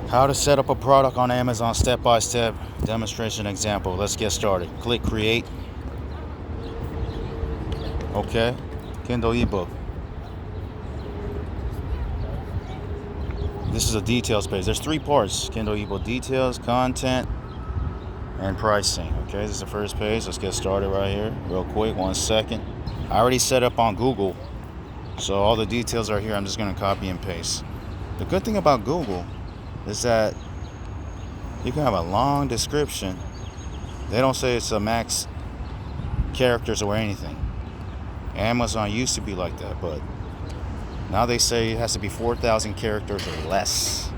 How to set up a product on Amazon, step-by-step demonstration example. Let's get started. Click create. Okay, Kindle ebook. This is a details page. There's 3 parts: Kindle ebook details, content, and pricing. Okay, this is the first page. Let's get started right here real quick. 1 second. I already set up on Google, so all the details are here. I'm just going to copy and paste. The good thing about Google is that you can have a long description. They don't say it's a max characters or anything. Amazon used to be like that, but now they say it has to be 4,000 characters or less.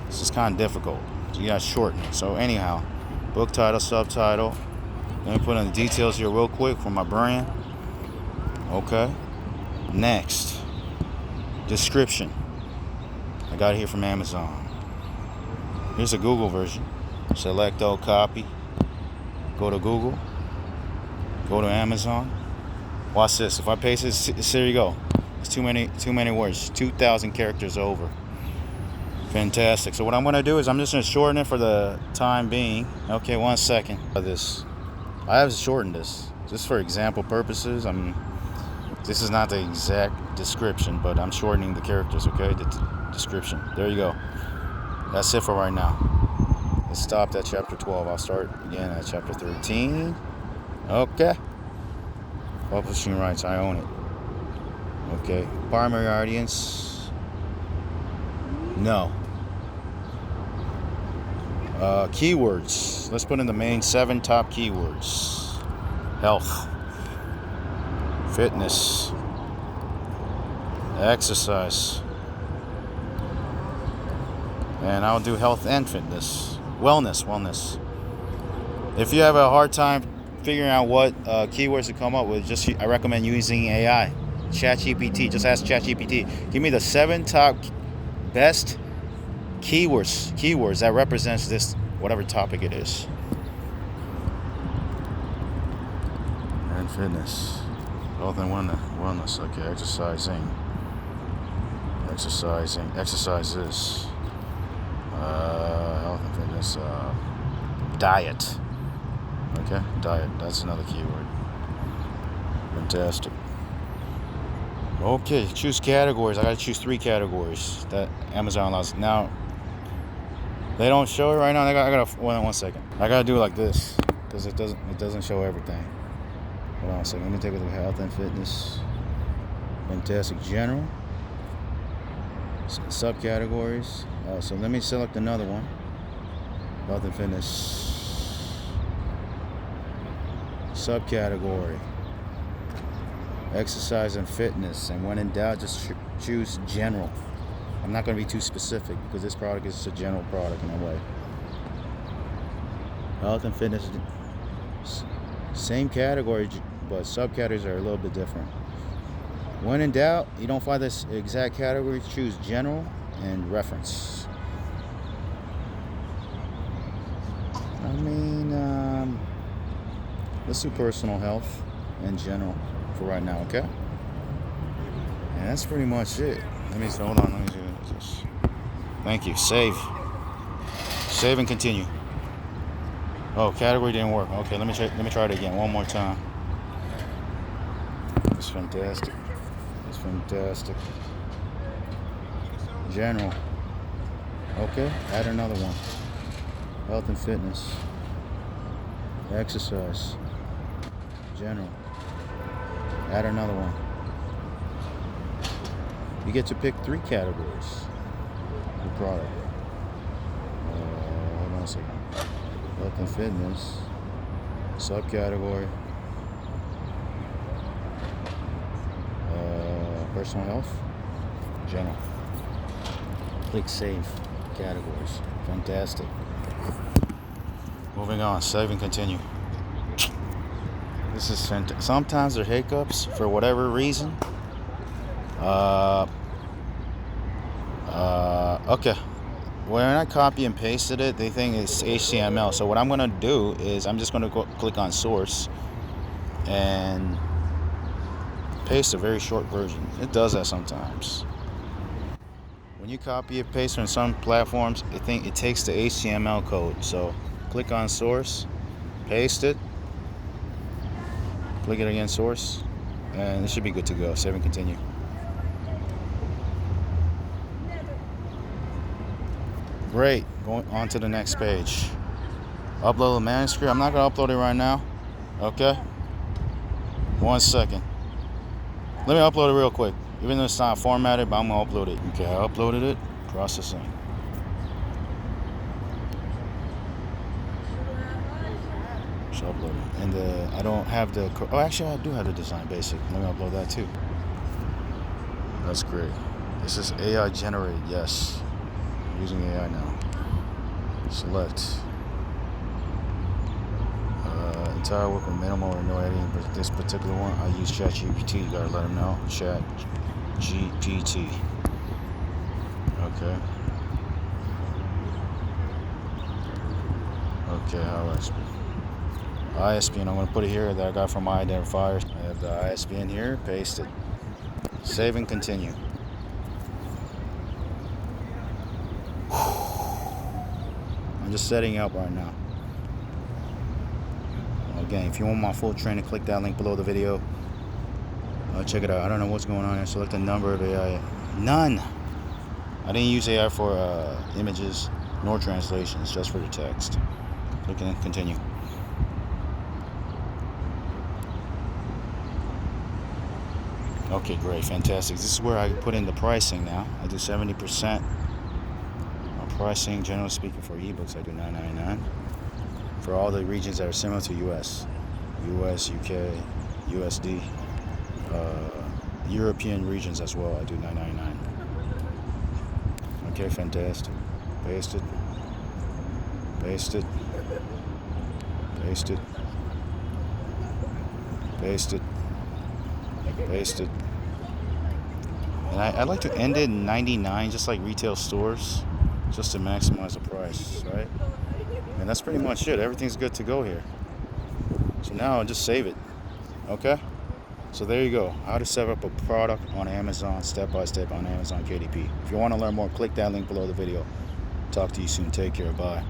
This is kind of difficult. So you gotta shorten it. So anyhow, book title, subtitle. Let me put in the details here real quick for my brand. Okay. Next, description. I got it here from Amazon. Here's a Google version. Select all, copy. Go to Google. Go to Amazon. Watch this. If I paste this, there you go. It's too many words. 2,000 characters over. Fantastic. So what I'm going to do is I'm just going to shorten it for the time being. Okay, 1 second. I have shortened this just for example purposes. This is not the exact description, but I'm shortening the characters. Okay, the description. There you go. That's it for right now. It stopped at chapter 12. I'll start again at chapter 13. Okay. Publishing rights, I own it. Okay. Primary audience. No. Keywords. Let's put in the main 7 top keywords. Health. Fitness. Exercise. And I'll do health and fitness. Wellness. If you have a hard time figuring out what keywords to come up with, I recommend using AI. ChatGPT. Just ask ChatGPT. Give me the 7 top best keywords that represents this, whatever topic it is. And fitness. Health and wellness. Okay, exercising. Exercises. Health and fitness. Diet. Okay, diet. That's another keyword. Fantastic. Okay, choose categories. I gotta choose 3 categories that Amazon allows. Now, they don't show it right now. I gotta 1 second. I gotta do it like this because it doesn't show everything. Hold on a second. Let me take a look at health and fitness. Fantastic. General. Subcategories. So let me select another one. Health and fitness. Subcategory. Exercise and fitness. And when in doubt, just choose general. I'm not going to be too specific because this product is a general product in a way. Health and fitness. Same category, but subcategories are a little bit different. When in doubt, you don't find this exact category, choose general and reference. Let's do personal health and general for right now, okay? And that's pretty much it. Hold on, let me do this. Thank you. Save and continue. Oh, category didn't work. Okay, let me try it again one more time. It's fantastic. General. Okay, add another one. Health and fitness. Exercise. General. Add another one. You get to pick 3 categories. The product. Hold on a second. Health and fitness. Subcategory. Personal health. General. Click save categories. Fantastic. Moving on. Save and continue. This is fantastic. Sometimes there are hiccups for whatever reason. Okay. When I copy and pasted it, they think it's HTML. So what I'm going to do is I'm just going to click on source and paste a very short version. It does that sometimes. When you copy and paste on some platforms, it takes the HTML code. So click on source, paste it, click it again, source, and it should be good to go. Save and continue. Great. Going on to the next page. Upload the manuscript. I'm not going to upload it right now. Okay? 1 second. Let me upload it real quick. Even though it's not formatted, but I'm going to upload it. Okay, I uploaded it. Processing. Just upload it. And I don't have the... Oh, actually, I do have the design basic. Let me upload that too. That's great. This is AI generated. Yes. I'm using AI now. Select. Entire work with minimal or no editing, but this particular one, I use ChatGPT. You gotta let them know. ChatGPT. Okay. Okay, HowExpert. ISBN, I'm gonna put it here that I got from my identifiers. I have the ISBN here, paste it. Save and continue. I'm just setting up right now. Again, if you want my full training, click that link below the video. Check it out. I don't know what's going on here. Select the number of AI. None. I didn't use AI for images nor translations, just for the text. Click and continue. Okay, great, fantastic. This is where I put in the pricing now. I do 70% pricing. Generally speaking, for ebooks, I do $9.99. For all the regions that are similar to US, UK, USD, European regions as well, I do $9.99. Okay, fantastic. Paste it. Paste it. Paste it. Paste it. Paste it. And I like to end it in 99, just like retail stores, just to maximize the price, right? And that's pretty much it. Everything's good to go here. So now I'll just save it. Okay? So there you go. How to set up a product on Amazon, step by step on Amazon KDP. If you want to learn more, click that link below the video. Talk to you soon. Take care. Bye.